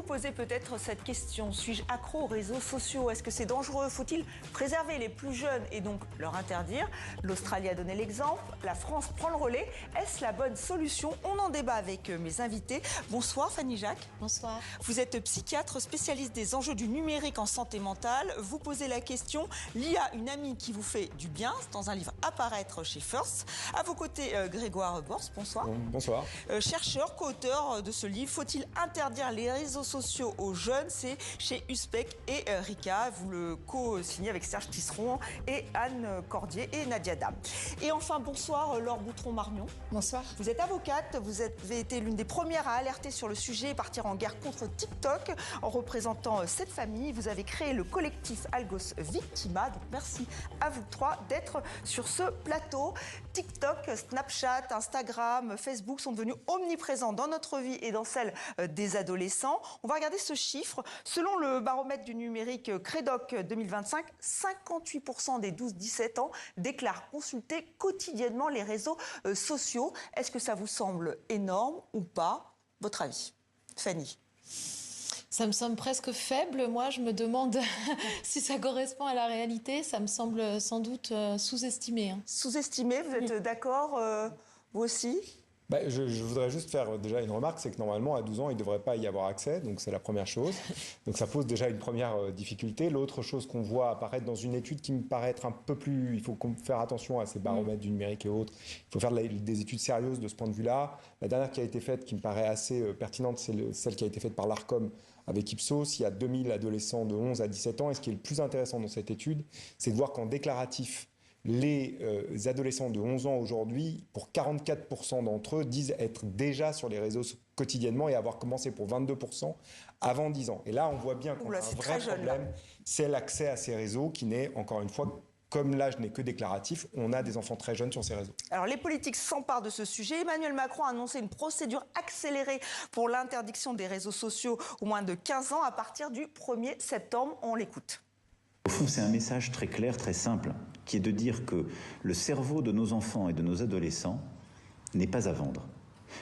vous posez peut-être cette question. Suis-je accro aux réseaux sociaux? Est-ce que c'est dangereux? Faut-il préserver les plus jeunes et donc leur interdire? L'Australie a donné l'exemple. La France prend le relais. Est-ce la bonne solution? On en débat avec mes invités. Bonsoir Fanny Jacques. Bonsoir. Vous êtes psychiatre, spécialiste des enjeux du numérique en santé mentale. Vous posez la question, l'IA, une amie qui vous fait du bien, dans un livre à paraître chez First. À vos côtés, Grégoire Bors, bonsoir. Bonsoir. Chercheur, co-auteur de ce livre, faut-il interdire les réseaux sociaux aux jeunes? C'est chez Uspec et Rika. Vous le co-signez avec Serge Tisseron et Anne Cordier et Nadia Dam. Et enfin, bonsoir Laure Boutron-Marmion. Bonsoir. Vous êtes avocate, vous avez été l'une des premières à alerter sur le sujet et partir en guerre contre TikTok. En représentant cette famille, vous avez créé le collectif Algos Victima. Donc merci à vous trois d'être sur ce plateau. TikTok, Snapchat, Instagram, Facebook sont devenus omniprésents dans notre vie et dans celle des adolescents. On va regarder ce chiffre. Selon le baromètre du numérique Credoc 2025, 58% des 12-17 ans déclarent consulter quotidiennement les réseaux sociaux. Est-ce que ça vous semble énorme ou pas? Votre avis, Fanny? Ça me semble presque faible. Moi, je me demande si ça correspond à la réalité. Ça me semble sans doute sous-estimé. Sous-estimé, vous êtes d'accord, vous aussi? Je voudrais juste faire déjà une remarque, c'est que normalement à 12 ans il ne devrait pas y avoir accès, donc c'est la première chose. Donc ça pose déjà une première difficulté. L'autre chose qu'on voit apparaître dans une étude qui me paraît être un peu plus... Il faut faire attention à ces baromètres du numérique et autres. Il faut faire des études sérieuses de ce point de vue-là. La dernière qui a été faite, qui me paraît assez pertinente, c'est celle qui a été faite par l'ARCOM avec Ipsos. Il y a 2000 adolescents de 11 à 17 ans. Et ce qui est le plus intéressant dans cette étude, c'est de voir qu'en déclaratif, les adolescents de 11 ans aujourd'hui, pour 44% d'entre eux, disent être déjà sur les réseaux quotidiennement et avoir commencé pour 22% avant 10 ans. Et là, on voit bien qu'on a un vrai problème, c'est l'accès à ces réseaux qui n'est, encore une fois, comme l'âge n'est que déclaratif, on a des enfants très jeunes sur ces réseaux. Alors les politiques s'emparent de ce sujet. Emmanuel Macron a annoncé une procédure accélérée pour l'interdiction des réseaux sociaux aux moins de 15 ans à partir du 1er septembre. On l'écoute. Au fond, c'est un message très clair, très simple, qui est de dire que le cerveau de nos enfants et de nos adolescents n'est pas à vendre.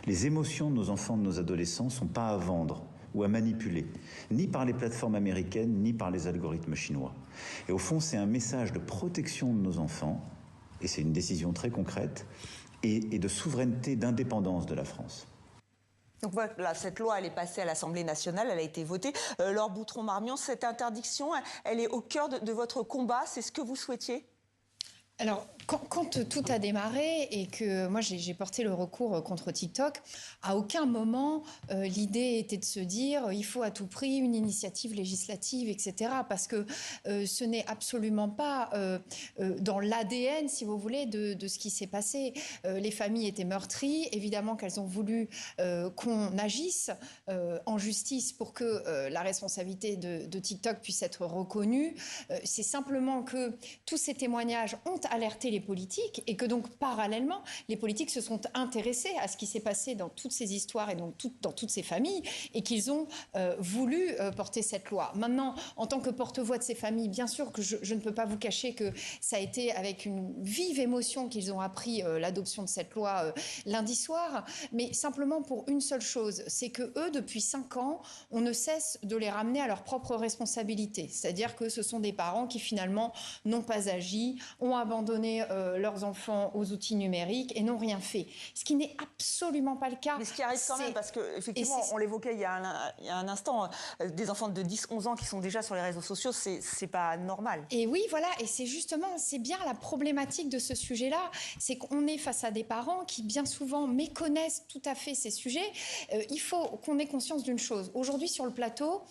Les émotions de nos enfants et de nos adolescents ne sont pas à vendre ou à manipuler, ni par les plateformes américaines, ni par les algorithmes chinois. Et au fond, c'est un message de protection de nos enfants, et c'est une décision très concrète, et de souveraineté, d'indépendance de la France. Donc voilà, cette loi, elle est passée à l'Assemblée nationale, elle a été votée. Laure Boutron-Marmion, cette interdiction, elle est au cœur de votre combat, c'est ce que vous souhaitiez? Alors, quand tout a démarré et que moi j'ai porté le recours contre TikTok, à aucun moment l'idée était de se dire il faut à tout prix une initiative législative, etc. Parce que ce n'est absolument pas dans l'ADN, si vous voulez, de ce qui s'est passé. Les familles étaient meurtries, évidemment qu'elles ont voulu qu'on agisse en justice pour que la responsabilité de TikTok puisse être reconnue. C'est simplement que tous ces témoignages ont alerté les politiques et que donc parallèlement les politiques se sont intéressés à ce qui s'est passé dans toutes ces histoires et donc dans toutes ces familles et qu'ils ont voulu porter cette loi. Maintenant, en tant que porte-voix de ces familles, bien sûr que je ne peux pas vous cacher que ça a été avec une vive émotion qu'ils ont appris l'adoption de cette loi lundi soir, mais simplement pour une seule chose, c'est que eux, depuis 5 ans, on ne cesse de les ramener à leur propre responsabilité. C'est-à-dire que ce sont des parents qui finalement n'ont pas agi, ont abandonné leurs enfants aux outils numériques et n'ont rien fait. Ce qui n'est absolument pas le cas. Mais ce qui arrive quand même, parce qu'effectivement, on l'évoquait il y a un instant, des enfants de 10-11 ans qui sont déjà sur les réseaux sociaux, c'est pas normal. Et oui, voilà, et c'est bien la problématique de ce sujet-là, c'est qu'on est face à des parents qui bien souvent méconnaissent tout à fait ces sujets. Il faut qu'on ait conscience d'une chose. Aujourd'hui, sur le plateau,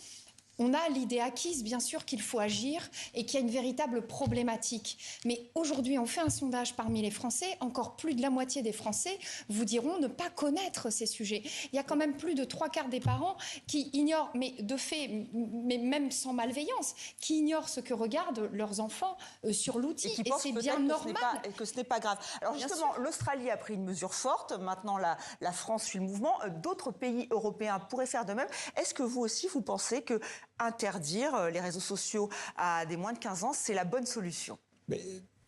on a l'idée acquise, bien sûr, qu'il faut agir et qu'il y a une véritable problématique. Mais aujourd'hui, on fait un sondage parmi les Français. Encore plus de la moitié des Français vous diront ne pas connaître ces sujets. Il y a quand même plus de 3/4 des parents qui ignorent, mais de fait, mais même sans malveillance, qui ignorent ce que regardent leurs enfants sur l'outil. Et c'est bien normal. Que ce n'est pas grave. Alors bien justement, sûr. l'Australie a pris une mesure forte. Maintenant, la France suit le mouvement. D'autres pays européens pourraient faire de même. Est-ce que vous aussi, vous pensez que interdire les réseaux sociaux à des moins de 15 ans, c'est la bonne solution?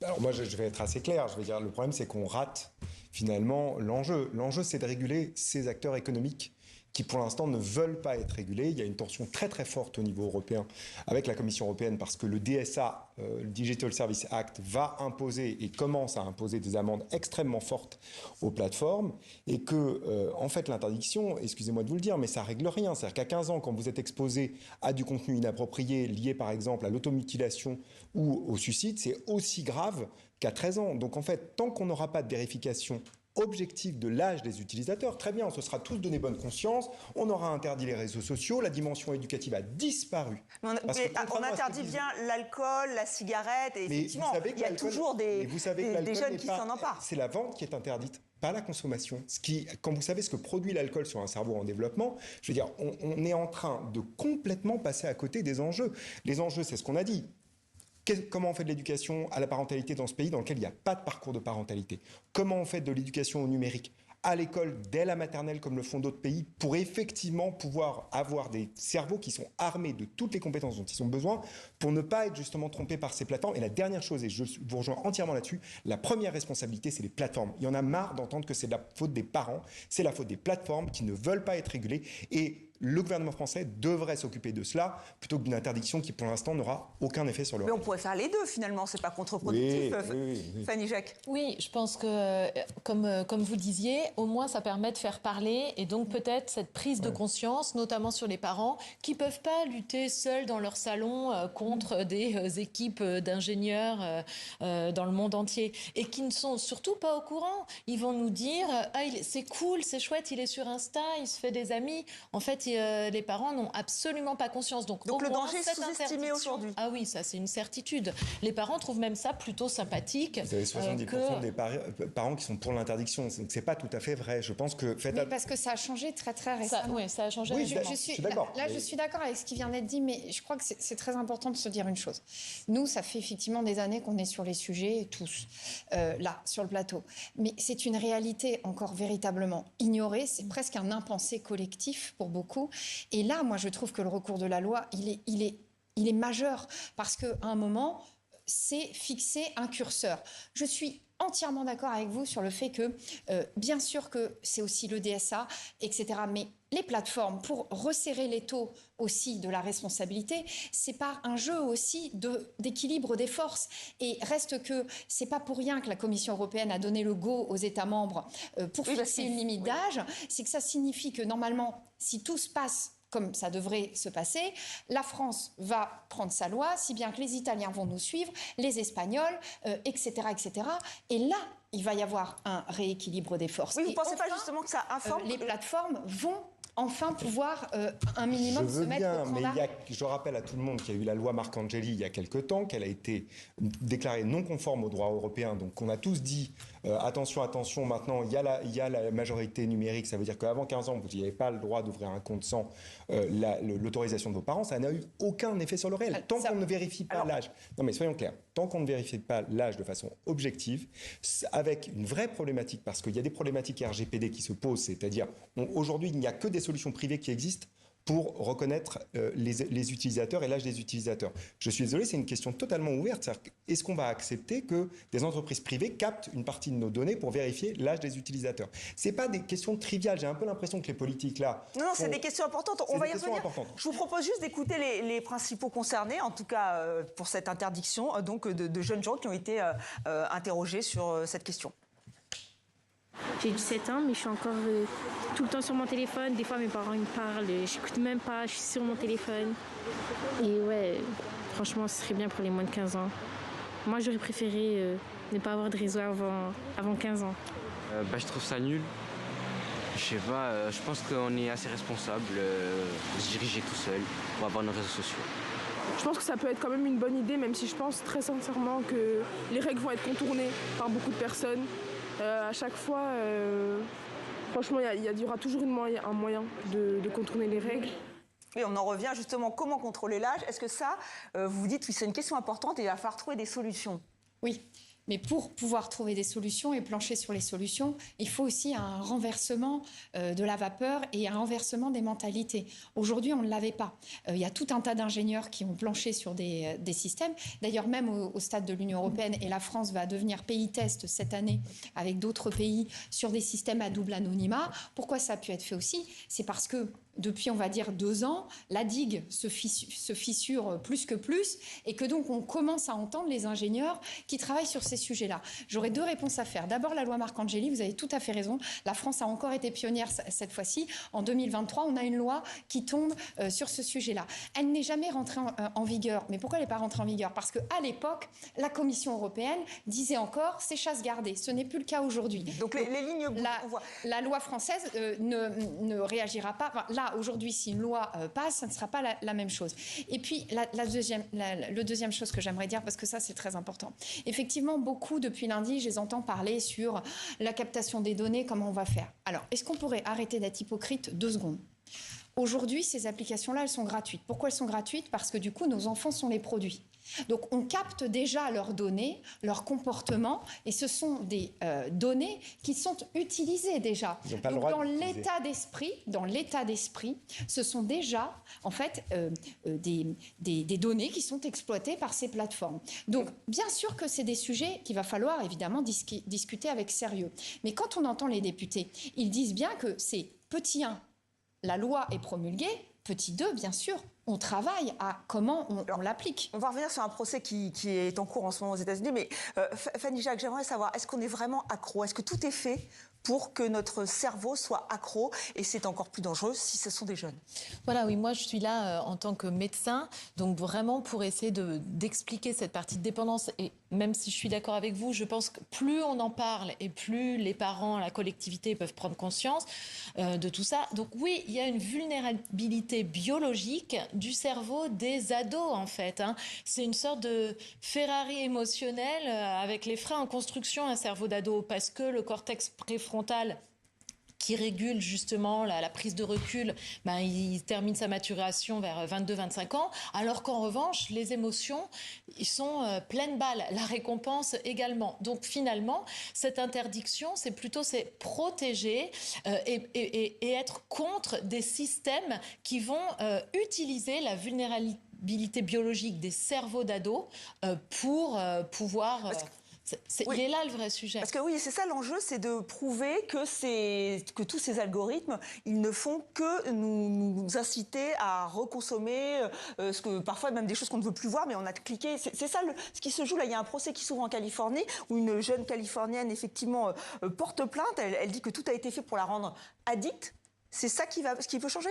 Alors moi, je vais être assez clair. Je vais dire, le problème, c'est qu'on rate finalement l'enjeu. L'enjeu, c'est de réguler ces acteurs économiques qui pour l'instant ne veulent pas être régulés. Il y a une tension très très forte au niveau européen avec la Commission européenne parce que le DSA, le Digital Service Act, va imposer et commence à imposer des amendes extrêmement fortes aux plateformes et que en fait l'interdiction, excusez-moi de vous le dire, mais ça règle rien. C'est-à-dire qu'à 15 ans, quand vous êtes exposé à du contenu inapproprié lié par exemple à l'automutilation ou au suicide, c'est aussi grave qu'à 13 ans. Donc en fait, tant qu'on n'aura pas de vérification objectif de l'âge des utilisateurs, très bien, on se sera tous donné bonne conscience, on aura interdit les réseaux sociaux, la dimension éducative a disparu. Mais on interdit bien l'alcool, la cigarette, et effectivement, il y a toujours des jeunes qui s'en emparent. C'est la vente qui est interdite, pas la consommation. Quand vous savez ce que produit l'alcool sur un cerveau en développement, je veux dire, on est en train de complètement passer à côté des enjeux. Les enjeux, c'est ce qu'on a dit. Comment on fait de l'éducation à la parentalité dans ce pays dans lequel il n'y a pas de parcours de parentalité? Comment on fait de l'éducation au numérique à l'école dès la maternelle comme le font d'autres pays pour effectivement pouvoir avoir des cerveaux qui sont armés de toutes les compétences dont ils ont besoin pour ne pas être justement trompés par ces plateformes? Et la dernière chose, et je vous rejoins entièrement là-dessus, la première responsabilité, c'est les plateformes. Il y en a marre d'entendre que c'est de la faute des parents, c'est la faute des plateformes qui ne veulent pas être régulées, et le gouvernement français devrait s'occuper de cela plutôt que d'une interdiction qui, pour l'instant, n'aura aucun effet sur le Mais on pourrait faire les deux, finalement. C'est pas contre-productif, oui. Fanny Jacques. Oui, je pense que, comme vous disiez, au moins, ça permet de faire parler et donc peut-être cette prise de conscience, notamment sur les parents, qui peuvent pas lutter seuls dans leur salon contre des équipes d'ingénieurs dans le monde entier et qui ne sont surtout pas au courant. Ils vont nous dire « Ah, c'est cool, c'est chouette, il est sur Insta, il se fait des amis. » En fait, les parents n'ont absolument pas conscience. Donc le danger est sous-estimé aujourd'hui. Ah oui, ça c'est une certitude. Les parents trouvent même ça plutôt sympathique. Vous avez 70% des parents qui sont pour l'interdiction. C'est pas tout à fait vrai. Je pense que... Oui, parce que ça a changé très très récemment. Oui, ça a changé. Oui, je suis d'accord. Là, je suis d'accord avec ce qui vient d'être dit, mais je crois que c'est très important de se dire une chose. Nous, ça fait effectivement des années qu'on est sur les sujets, tous, là, sur le plateau. Mais c'est une réalité encore véritablement ignorée. C'est presque un impensé collectif pour beaucoup. Et là, moi, je trouve que le recours de la loi, il est majeur parce qu'à un moment, c'est fixer un curseur. Je suis entièrement d'accord avec vous sur le fait que, bien sûr que c'est aussi le DSA, etc. Mais les plateformes, pour resserrer l'étau aussi de la responsabilité, c'est par un jeu aussi d'équilibre des forces. Et reste que c'est pas pour rien que la Commission européenne a donné le go aux États membres pour fixer une limite d'âge. C'est que ça signifie que normalement, si tout se passe comme ça devrait se passer, la France va prendre sa loi, si bien que les Italiens vont nous suivre, les Espagnols, etc., etc. Et là, il va y avoir un rééquilibre des forces. Oui, vous ne pensez pas justement que ça informe les plateformes vont enfin pouvoir un minimum se mettre au mais je rappelle à tout le monde qu'il y a eu la loi Marcangeli il y a quelque temps, qu'elle a été déclarée non conforme au droit européen. Donc on a tous dit attention, attention, maintenant il y a la majorité numérique, ça veut dire qu'avant 15 ans, vous n'avez pas le droit d'ouvrir un compte sans l'autorisation de vos parents. Ça n'a eu aucun effet sur le réel. Tant qu'on ne vérifie pas l'âge. Non mais soyons clairs, tant qu'on ne vérifie pas l'âge de façon objective, avec une vraie problématique, parce qu'il y a des problématiques RGPD qui se posent, c'est-à-dire aujourd'hui il n'y a que des solutions privées qui existent pour reconnaître les utilisateurs et l'âge des utilisateurs. Je suis désolé, c'est une question totalement ouverte. Est-ce qu'on va accepter que des entreprises privées captent une partie de nos données pour vérifier l'âge des utilisateurs? C'est pas des questions triviales. J'ai un peu l'impression que les politiques là... Non, c'est des questions importantes. On va y revenir. Je vous propose juste d'écouter les principaux concernés, en tout cas pour cette interdiction, donc de jeunes gens qui ont été interrogés sur cette question. J'ai 17 ans, mais je suis encore tout le temps sur mon téléphone. Des fois, mes parents ils me parlent, j'écoute même pas, je suis sur mon téléphone. Et ouais, franchement, ce serait bien pour les moins de 15 ans. Moi, j'aurais préféré ne pas avoir de réseau avant 15 ans. Je trouve ça nul. Je sais pas, je pense qu'on est assez responsable de se diriger tout seul pour avoir nos réseaux sociaux. Je pense que ça peut être quand même une bonne idée, même si je pense très sincèrement que les règles vont être contournées par beaucoup de personnes. À chaque fois, franchement, il y aura toujours un moyen de contourner les règles. Et on en revient justement, comment contrôler l'âge? Est-ce que ça, vous vous dites, oui, c'est une question importante et il va falloir trouver des solutions? Oui. Mais pour pouvoir trouver des solutions et plancher sur les solutions, il faut aussi un renversement de la vapeur et un renversement des mentalités. Aujourd'hui, on ne l'avait pas. Il y a tout un tas d'ingénieurs qui ont planché sur des systèmes. D'ailleurs, même au stade de l'Union européenne, et la France va devenir pays test cette année avec d'autres pays sur des systèmes à double anonymat. Pourquoi ça a pu être fait aussi? C'est parce que depuis, on va dire, 2 ans, la digue se fissure plus que plus et que donc on commence à entendre les ingénieurs qui travaillent sur ces sujets-là. J'aurais 2 réponses à faire. D'abord, la loi Marcangeli, vous avez tout à fait raison. La France a encore été pionnière cette fois-ci. En 2023, on a une loi qui tombe sur ce sujet-là. Elle n'est jamais rentrée en vigueur. Mais pourquoi elle n'est pas rentrée en vigueur? Parce qu'à l'époque, la Commission européenne disait encore c'est chasse gardée. Ce n'est plus le cas aujourd'hui. Donc les lignes bouges, on voit. La loi française ne réagira pas. Enfin, là, aujourd'hui, si une loi passe, ça ne sera pas la même chose. Et puis, le deuxième chose que j'aimerais dire, parce que ça, c'est très important. Effectivement, beaucoup, depuis lundi, je les entends parler sur la captation des données, comment on va faire. Alors, est-ce qu'on pourrait arrêter d'être hypocrite 2 secondes? Aujourd'hui, ces applications-là, elles sont gratuites. Pourquoi elles sont gratuites? Parce que du coup, nos enfants sont les produits. Donc, on capte déjà leurs données, leurs comportements, et ce sont des données qui sont utilisées déjà. Donc, dans l'état d'esprit, ce sont déjà, en fait, des données qui sont exploitées par ces plateformes. Donc, bien sûr que c'est des sujets qu'il va falloir, évidemment, discuter avec sérieux. Mais quand on entend les députés, ils disent bien que c'est petit 1, la loi est promulguée, petit 2, bien sûr, on travaille à comment on l'applique. On va revenir sur un procès qui est en cours en ce moment aux États-Unis. Mais Fanny Jacques, j'aimerais savoir, est-ce qu'on est vraiment accro? Est-ce que tout est fait pour que notre cerveau soit accro? Et c'est encore plus dangereux si ce sont des jeunes. Voilà, oui, moi je suis là en tant que médecin, donc vraiment pour essayer d'expliquer cette partie de dépendance. Et même si je suis d'accord avec vous, je pense que plus on en parle et plus les parents, la collectivité peuvent prendre conscience de tout ça. Donc oui, il y a une vulnérabilité biologique du cerveau des ados, en fait. C'est une sorte de Ferrari émotionnel avec les freins en construction, un cerveau d'ado, parce que le cortex préfrontal qui régule justement la prise de recul, il termine sa maturation vers 22-25 ans, alors qu'en revanche, les émotions, ils sont pleines balles, la récompense également. Donc finalement, cette interdiction, c'est protéger et être contre des systèmes qui vont utiliser la vulnérabilité biologique des cerveaux d'ados pour pouvoir... Oui. Il est là le vrai sujet. Parce que oui, c'est ça l'enjeu, c'est de prouver que tous ces algorithmes, ils ne font que nous inciter à reconsommer, parfois même des choses qu'on ne veut plus voir, mais on a cliqué. C'est ça ce qui se joue là. Il y a un procès qui s'ouvre en Californie où une jeune Californienne effectivement porte plainte. Elle dit que tout a été fait pour la rendre addict. C'est ça qui peut changer?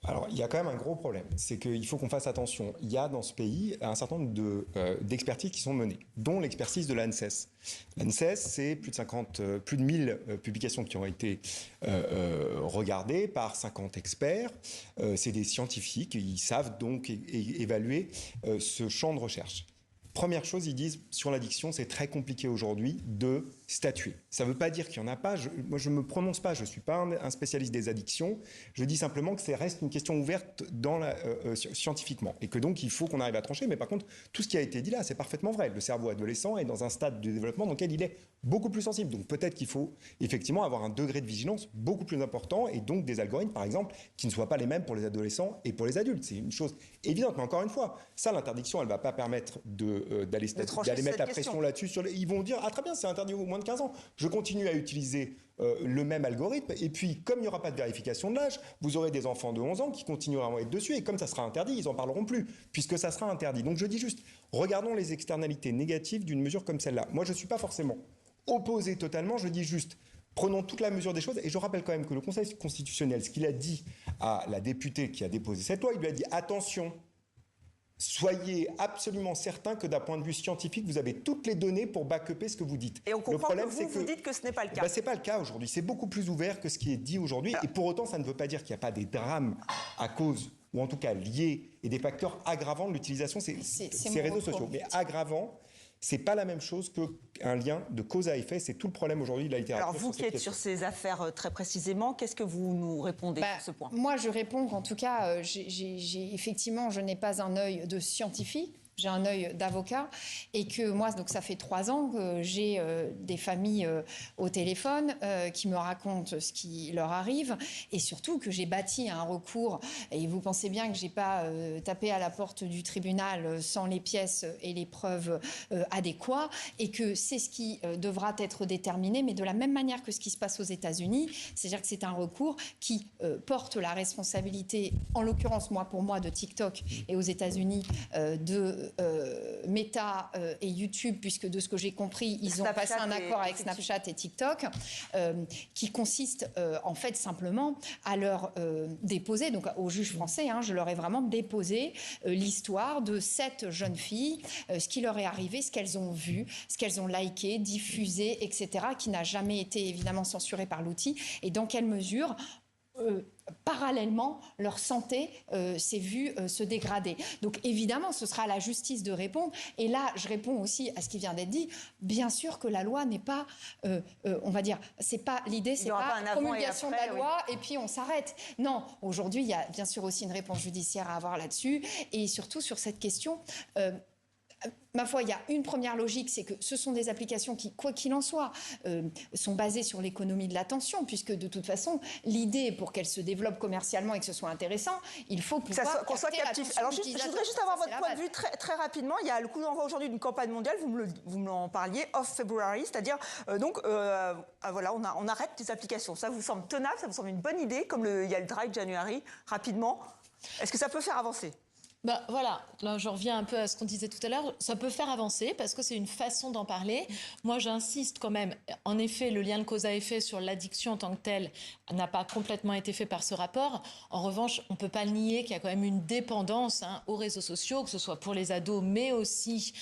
Alors, il y a quand même un gros problème, c'est qu'il faut qu'on fasse attention. Il y a dans ce pays un certain nombre d'expertises qui sont menées, dont l'expertise de l'ANSES. L'ANSES, c'est plus de 1000 publications qui ont été regardées par 50 experts. C'est des scientifiques, ils savent donc évaluer ce champ de recherche. Première chose, ils disent, sur l'addiction, c'est très compliqué aujourd'hui de statuer. Ça ne veut pas dire qu'il n'y en a pas. Moi, je ne me prononce pas. Je ne suis pas un spécialiste des addictions. Je dis simplement que ça reste une question ouverte scientifiquement. Et que donc, il faut qu'on arrive à trancher. Mais par contre, tout ce qui a été dit là, c'est parfaitement vrai. Le cerveau adolescent est dans un stade de développement dans lequel il est beaucoup plus sensible. Donc, peut-être qu'il faut effectivement avoir un degré de vigilance beaucoup plus important. Et donc, des algorithmes, par exemple, qui ne soient pas les mêmes pour les adolescents et pour les adultes. C'est une chose évidente. Mais encore une fois, ça, l'interdiction, elle ne va pas permettre d'aller mettre la pression là-dessus. Ils vont dire, ah très bien, c'est interdit au moins de 15 ans. Je continue à utiliser le même algorithme. Et puis, comme il n'y aura pas de vérification de l'âge, vous aurez des enfants de 11 ans qui continueront à être dessus. Et comme ça sera interdit, ils n'en parleront plus, puisque ça sera interdit. Donc je dis juste, regardons les externalités négatives d'une mesure comme celle-là. Moi, je ne suis pas forcément opposé totalement. Je dis juste, prenons toute la mesure des choses. Et je rappelle quand même que le Conseil constitutionnel, ce qu'il a dit à la députée qui a déposé cette loi, il lui a dit, attention, soyez absolument certain que d'un point de vue scientifique, vous avez toutes les données pour back-upper ce que vous dites. Et on comprend que vous dites que ce n'est pas le cas. Ce n'est pas le cas aujourd'hui. C'est beaucoup plus ouvert que ce qui est dit aujourd'hui. Et pour autant, ça ne veut pas dire qu'il n'y a pas des drames à cause, ou en tout cas liés, et des facteurs aggravants de l'utilisation de ces réseaux sociaux. Mais aggravants, ce n'est pas la même chose qu'un lien de cause à effet. C'est tout le problème aujourd'hui de la littérature. Alors vous qui êtes sur ces affaires très précisément, qu'est-ce que vous nous répondez sur ce point? Moi, je réponds qu'en tout cas, effectivement, je n'ai pas un œil de scientifique. j'ai un œil d'avocat et que moi, donc ça fait 3 ans que j'ai des familles au téléphone qui me racontent ce qui leur arrive et surtout que j'ai bâti un recours. Et vous pensez bien que j'ai pas tapé à la porte du tribunal sans les pièces et les preuves adéquates et que c'est ce qui devra être déterminé, mais de la même manière que ce qui se passe aux États-Unis, c'est-à-dire que c'est un recours qui porte la responsabilité, en l'occurrence pour moi de TikTok et aux États-Unis de Meta et YouTube, puisque de ce que j'ai compris, ils ont passé un accord avec Snapchat et TikTok, qui consiste en fait simplement à leur déposer, donc aux juges français, je leur ai vraiment déposé l'histoire de 7 jeunes filles, ce qui leur est arrivé, ce qu'elles ont vu, ce qu'elles ont liké, diffusé, etc., qui n'a jamais été évidemment censuré par l'outil, et dans quelle mesure parallèlement, leur santé s'est vue se dégrader. Donc évidemment, ce sera à la justice de répondre. Et là, je réponds aussi à ce qui vient d'être dit. Bien sûr que la loi n'est pas, on va dire, c'est pas l'idée, c'est pas promulgation de la loi et puis on s'arrête. Non, aujourd'hui, il y a bien sûr aussi une réponse judiciaire à avoir là-dessus et surtout sur cette question. Ma foi, il y a une première logique, c'est que ce sont des applications qui, quoi qu'il en soit, sont basées sur l'économie de l'attention, puisque de toute façon, l'idée, pour qu'elle se développe commercialement et que ce soit intéressant, il faut pouvoir qu'on soit captif. Alors, je voudrais juste avoir votre point de vue très rapidement. Il y a le coup d'envoi aujourd'hui d'une campagne mondiale, vous me en parliez, Off February, c'est-à-dire, voilà, on arrête les applications. Ça vous semble tenable, ça vous semble une bonne idée, comme il y a le Dry January, rapidement. Est-ce que ça peut faire avancer ? Voilà, là je reviens un peu à ce qu'on disait tout à l'heure, ça peut faire avancer parce que c'est une façon d'en parler. Moi j'insiste quand même, en effet le lien de cause à effet sur l'addiction en tant que telle n'a pas complètement été fait par ce rapport. En revanche, on ne peut pas nier qu'il y a quand même une dépendance aux réseaux sociaux, que ce soit pour les ados mais aussi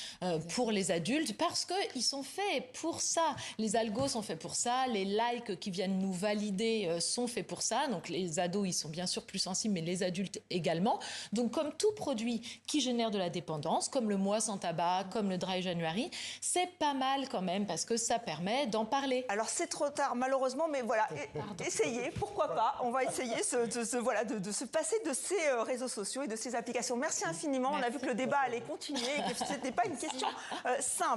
pour les adultes, parce qu'ils sont faits pour ça. Les algos sont faits pour ça, les likes qui viennent nous valider sont faits pour ça. Donc les ados ils sont bien sûr plus sensibles mais les adultes également. Donc comme tout produits qui génèrent de la dépendance, comme le mois sans tabac, comme le Dry January, c'est pas mal quand même parce que ça permet d'en parler. Alors c'est trop tard malheureusement, mais voilà, essayez, pourquoi pas, on va essayer de se passer de ces réseaux sociaux et de ces applications. Merci infiniment, on a vu que le débat allait continuer et que ce n'était pas une question simple.